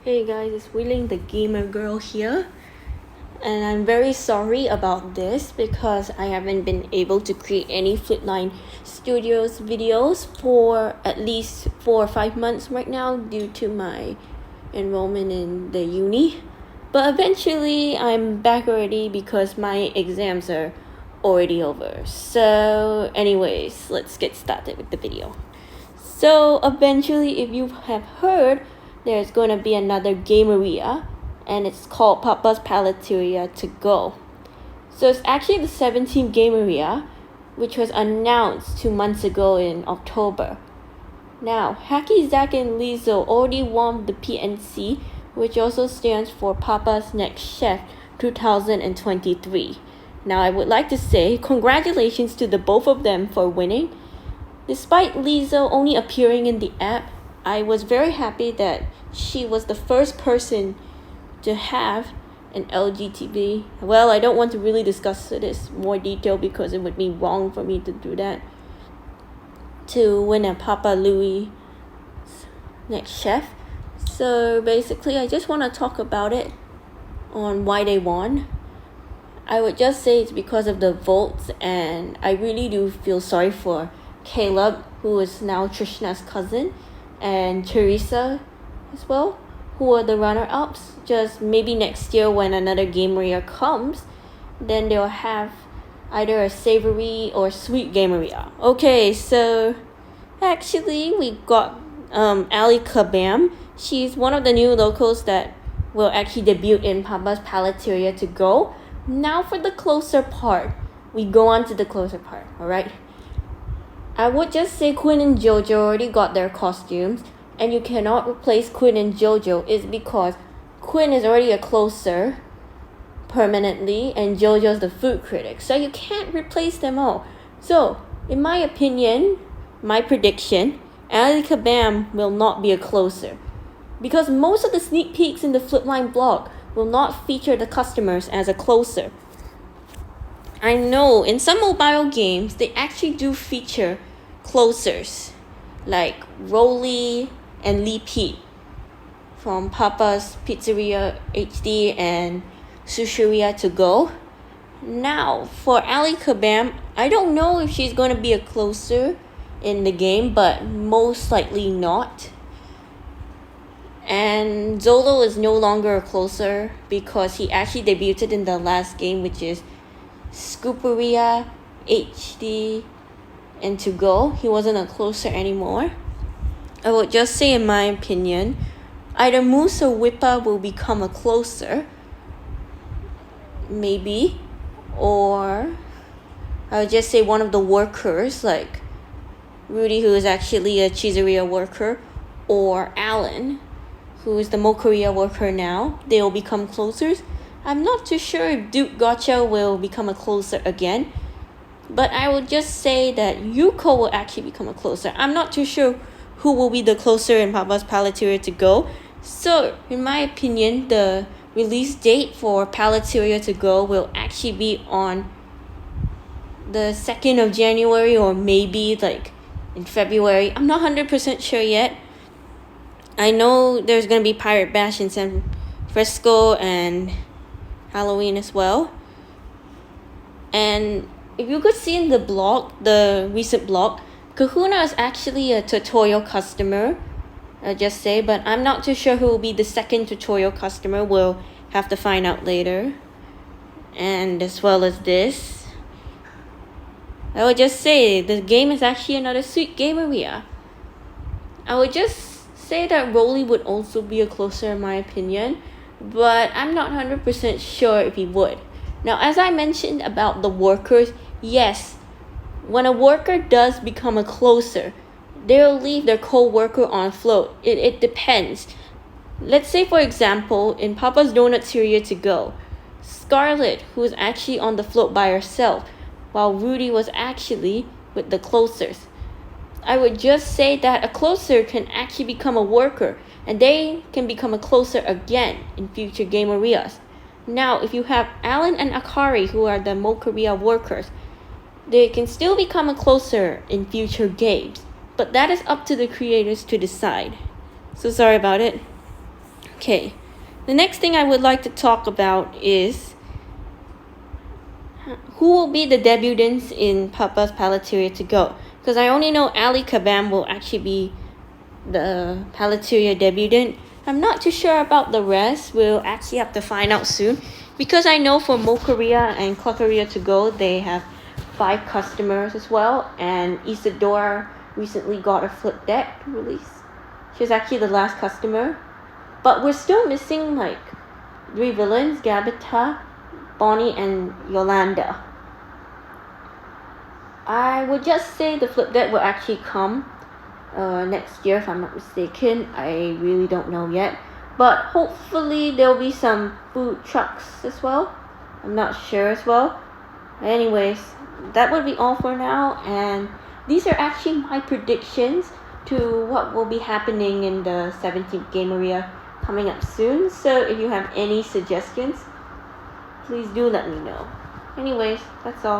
Hey guys, it's Wheeling the Gamer Girl here, and I'm very sorry about this because I haven't been able to create any Flipline Studios videos for at least 4 or 5 months right now due to my enrollment in the uni. But eventually I'm back already because my exams are already over. So anyways, let's get started with the video. So eventually, if you have heard, there's going to be another gameria, and it's called Papa's Paleteria To Go. So it's actually the 17th gameria, which was announced 2 months ago in October. Now, Hacky Zack and Lizzo already won the PNC, which also stands for Papa's Next Chef 2023. Now, I would like to say congratulations to the both of them for winning. Despite Lizzo only appearing in the app, I was very happy that she was the first person to have an LGBT. Well, I don't want to really discuss this more detail because it would be wrong for me to do that. To win a Papa Louie Next Chef. So basically, I just want to talk about it on why they won. I would just say it's because of the votes, and I really do feel sorry for Caleb, who is now Trishna's cousin, and Teresa as well, who are the runner-ups. Just maybe next year when another gameria comes, then they'll have either a savory or sweet gameria. Okay, so actually we got Ali Kabam. She's one of the new locals that will actually debut in Papa's Paleteria To Go. Now for the closer part. We go on to the closer part, alright? I would just say Quinn and Jojo already got their costumes, and you cannot replace Quinn and Jojo is because Quinn is already a closer permanently and Jojo's the food critic, so you can't replace them all. So, in my opinion, my prediction, Ali Kabam will not be a closer because most of the sneak peeks in the Flipline blog will not feature the customers as a closer. I know in some mobile games they actually do feature closers like Rollie and Lee Pete from Papa's Pizzeria HD and Sushiria To Go. Now for Ali Kabam, I don't know if she's going to be a closer in the game, but most likely not. And Zolo is no longer a closer because he actually debuted in the last game, which is Scooperia HD and To Go. He wasn't a closer anymore. I would just say, in my opinion, either Moose or Whippa will become a closer, maybe, or I would just say one of the workers like Rudy, who is actually a Cheeseria worker, or Alan, who is the Mokeria worker now. They will become closers. I'm not too sure if Duke Gotcha will become a closer again, but I would just say that Yuko will actually become a closer. I'm not too sure who will be the closer in Papa's Paleteria To Go. So, in my opinion, the release date for Paleteria To Go will actually be on the 2nd of January or maybe like in February. I'm not 100% sure yet. I know there's going to be Pirate Bash in San Francisco and Halloween as well. And if you could see in the blog, the recent blog, Kahuna is actually a tutorial customer, I just say, but I'm not too sure who will be the second tutorial customer. We'll have to find out later. And as well as this, I would just say the game is actually another sweet gameria. I would just say that Rollie would also be a closer in my opinion, but I'm not 100% sure if he would. Now, as I mentioned about the workers, yes, when a worker does become a closer, they'll leave their co-worker on float. It depends. Let's say, for example, in Papa's Donutteria To Go, Scarlett, who is actually on the float by herself, while Rudy was actually with the closers. I would just say that a closer can actually become a worker, and they can become a closer again in future gamerias. Now, if you have Alan and Akari, who are the Mokeria workers, they can still become a closer in future games, but that is up to the creators to decide. So sorry about it. Okay, the next thing I would like to talk about is who will be the debutants in Papa's Paleteria To Go. Because I only know Ali Kabam will actually be the Paleteria debutant. I'm not too sure about the rest. We'll actually have to find out soon. Because I know for Mocharia and Clockeria To Go, they have 5 customers as well. And Isadora recently got a flip deck release. She's actually the last customer. But we're still missing like 3 villains, Gabita, Bonnie, and Yolanda. I would just say the flip deck will actually come next year if I'm not mistaken. I really don't know yet. But hopefully there'll be some food trucks as well. I'm not sure as well. Anyways, that would be all for now. And these are actually my predictions to what will be happening in the 17th gameria coming up soon. So if you have any suggestions, please do let me know. Anyways, that's all.